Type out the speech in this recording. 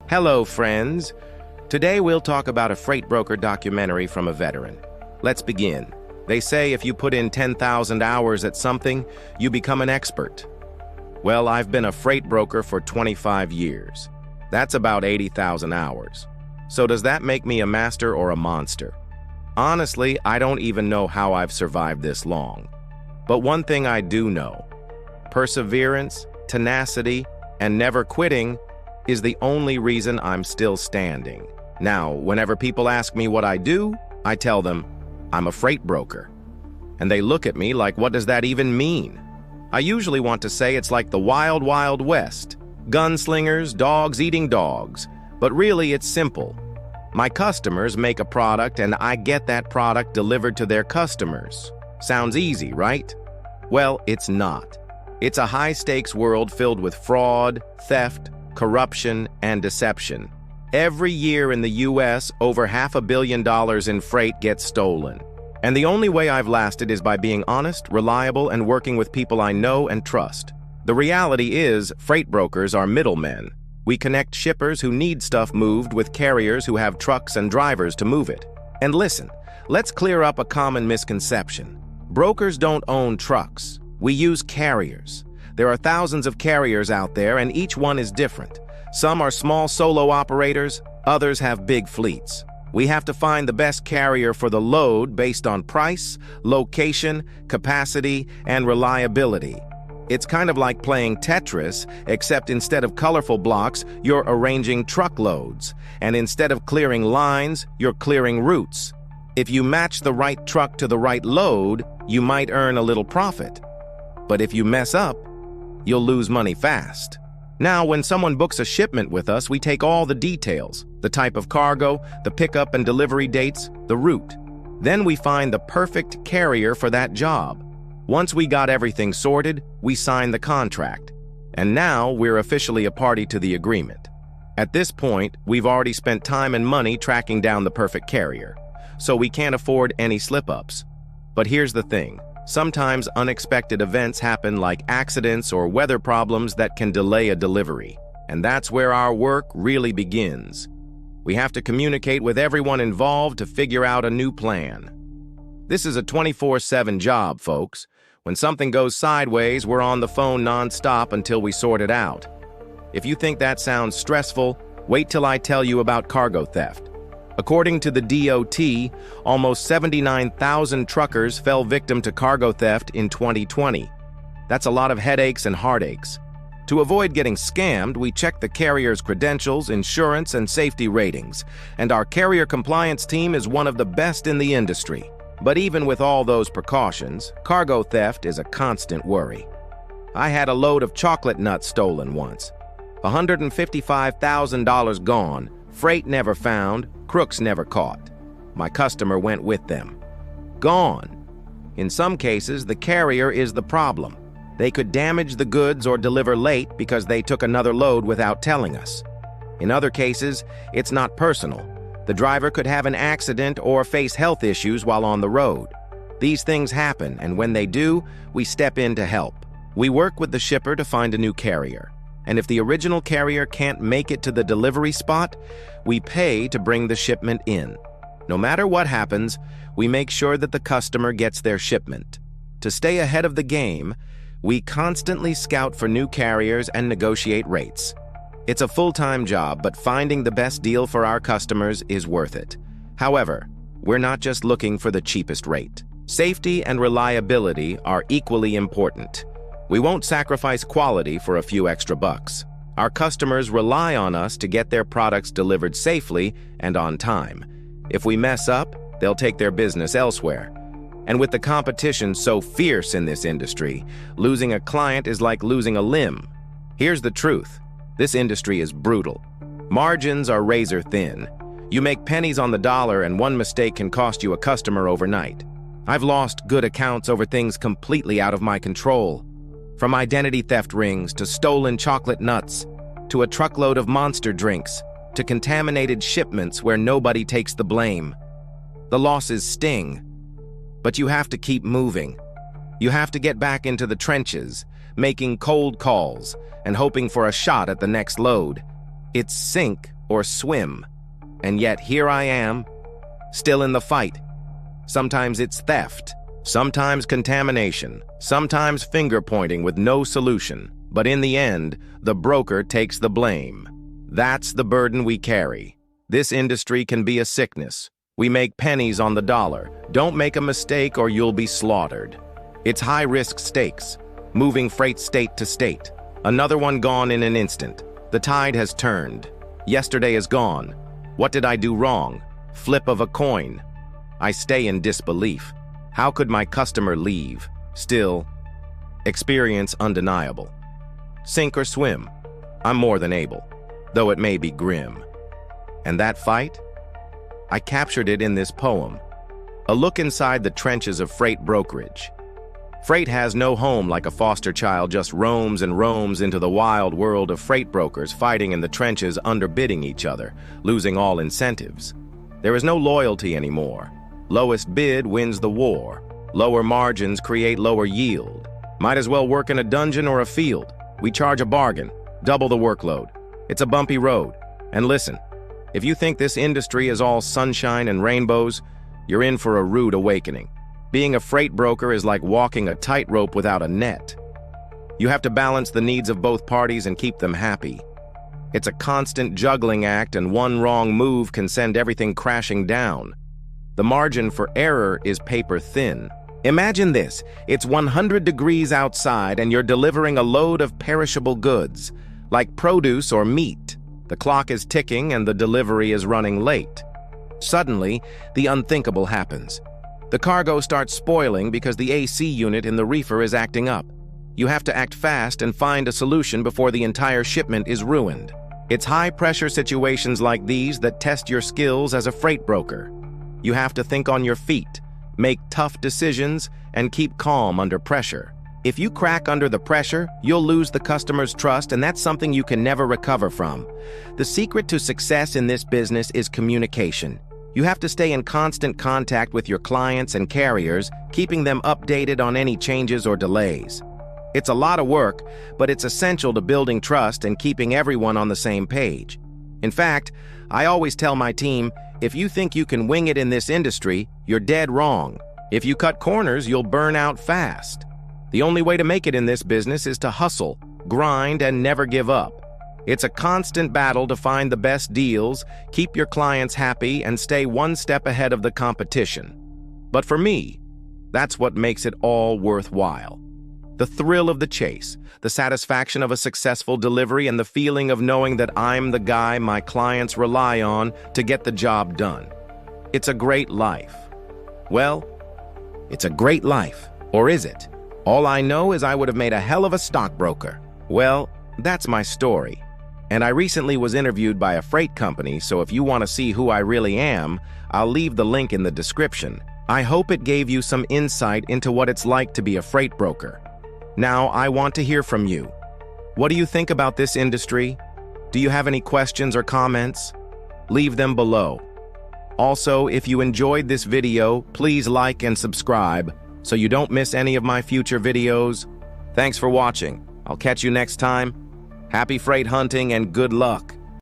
Hello, friends. Today we'll talk about a freight broker documentary from a veteran. Let's begin. They say if you put in 10,000 hours at something, you become an expert. Well, I've been a freight broker for 25 years. That's about 80,000 hours. So does that make me a master or a monster? Honestly, I don't even know how I've survived this long. But one thing I do know: perseverance, tenacity, and never quitting is the only reason I'm still standing. Now, whenever people ask me what I do, I tell them, I'm a freight broker. And they look at me like, what does that even mean? I usually want to say it's like the wild, wild west. Gunslingers, dogs eating dogs. But really, it's simple. My customers make a product and I get that product delivered to their customers. Sounds easy, right? Well, it's not. It's a high-stakes world filled with fraud, theft, corruption, and deception. Every year in the U.S., over $500 million in freight gets stolen. And the only way I've lasted is by being honest, reliable, and working with people I know and trust. The reality is, freight brokers are middlemen. We connect shippers who need stuff moved with carriers who have trucks and drivers to move it. And listen, let's clear up a common misconception. Brokers don't own trucks. We use carriers. There are thousands of carriers out there, and each one is different. Some are small solo operators, others have big fleets. We have to find the best carrier for the load based on price, location, capacity, and reliability. It's kind of like playing Tetris, except instead of colorful blocks, you're arranging truckloads, and instead of clearing lines, you're clearing routes. If you match the right truck to the right load, you might earn a little profit. But if you mess up, you'll lose money fast. Now, when someone books a shipment with us, we take all the details: the type of cargo, the pickup and delivery dates, the route. Then we find the perfect carrier for that job. Once we got everything sorted, we sign the contract. And now we're officially a party to the agreement. At this point, we've already spent time and money tracking down the perfect carrier, so we can't afford any slip-ups. But here's the thing. Sometimes unexpected events happen, like accidents or weather problems that can delay a delivery. And that's where our work really begins. We have to communicate with everyone involved to figure out a new plan. This is a 24/7 job, folks. When something goes sideways, we're on the phone non-stop until we sort it out. If you think that sounds stressful, wait till I tell you about cargo theft. According to the DOT, almost 79,000 truckers fell victim to cargo theft in 2020. That's a lot of headaches and heartaches. To avoid getting scammed, we check the carrier's credentials, insurance, and safety ratings, and our carrier compliance team is one of the best in the industry. But even with all those precautions, cargo theft is a constant worry. I had a load of chocolate nuts stolen once. $155,000 gone, freight never found, crooks never caught. My customer went with them. Gone. In some cases, the carrier is the problem. They could damage the goods or deliver late because they took another load without telling us. In other cases, it's not personal. The driver could have an accident or face health issues while on the road. These things happen, and when they do, we step in to help. We work with the shipper to find a new carrier. And if the original carrier can't make it to the delivery spot, we pay to bring the shipment in. No matter what happens, we make sure that the customer gets their shipment. To stay ahead of the game, we constantly scout for new carriers and negotiate rates. It's a full-time job, but finding the best deal for our customers is worth it. However, we're not just looking for the cheapest rate. Safety and reliability are equally important. We won't sacrifice quality for a few extra bucks. Our customers rely on us to get their products delivered safely and on time. If we mess up, they'll take their business elsewhere. And with the competition so fierce in this industry, losing a client is like losing a limb. Here's the truth. This industry is brutal. Margins are razor thin. You make pennies on the dollar, and one mistake can cost you a customer overnight. I've lost good accounts over things completely out of my control. From identity theft rings to stolen chocolate nuts, to a truckload of Monster drinks, to contaminated shipments where nobody takes the blame. The losses sting, but you have to keep moving. You have to get back into the trenches, making cold calls and hoping for a shot at the next load. It's sink or swim. And yet here I am, still in the fight. Sometimes it's theft, sometimes contamination, sometimes finger-pointing with no solution. But in the end, the broker takes the blame. That's the burden we carry. This industry can be a sickness. We make pennies on the dollar. Don't make a mistake or you'll be slaughtered. It's high-risk stakes, moving freight state to state. Another one gone in an instant. The tide has turned. Yesterday is gone. What did I do wrong? Flip of a coin. I stay in disbelief. How could my customer leave? Still, experience undeniable. Sink or swim, I'm more than able, though it may be grim. And that fight? I captured it in this poem, a look inside the trenches of freight brokerage. Freight has no home like a foster child just roams and roams into the wild world of freight brokers fighting in the trenches underbidding each other, losing all incentives. There is no loyalty anymore. Lowest bid wins the war. Lower margins create lower yield. Might as well work in a dungeon or a field. We charge a bargain, double the workload. It's a bumpy road. And listen, if you think this industry is all sunshine and rainbows, you're in for a rude awakening. Being a freight broker is like walking a tightrope without a net. You have to balance the needs of both parties and keep them happy. It's a constant juggling act, and one wrong move can send everything crashing down. The margin for error is paper thin. Imagine this, it's 100 degrees outside and you're delivering a load of perishable goods, like produce or meat. The clock is ticking and the delivery is running late. Suddenly, the unthinkable happens. The cargo starts spoiling because the AC unit in the reefer is acting up. You have to act fast and find a solution before the entire shipment is ruined. It's high-pressure situations like these that test your skills as a freight broker. You have to think on your feet, make tough decisions, and keep calm under pressure. If you crack under the pressure, you'll lose the customer's trust, and that's something you can never recover from. The secret to success in this business is communication. You have to stay in constant contact with your clients and carriers, keeping them updated on any changes or delays. It's a lot of work, but it's essential to building trust and keeping everyone on the same page. In fact, I always tell my team, if you think you can wing it in this industry, you're dead wrong. If you cut corners, you'll burn out fast. The only way to make it in this business is to hustle, grind, and never give up. It's a constant battle to find the best deals, keep your clients happy, and stay one step ahead of the competition. But for me, that's what makes it all worthwhile. The thrill of the chase, the satisfaction of a successful delivery, and the feeling of knowing that I'm the guy my clients rely on to get the job done. It's a great life. Well, it's a great life, or is it? All I know is I would have made a hell of a stockbroker. Well, that's my story. And I recently was interviewed by a freight company, so if you want to see who I really am, I'll leave the link in the description. I hope it gave you some insight into what it's like to be a freight broker. Now, I want to hear from you. What do you think about this industry? Do you have any questions or comments? Leave them below. Also, if you enjoyed this video, please like and subscribe so you don't miss any of my future videos. Thanks for watching. I'll catch you next time. Happy freight hunting and good luck.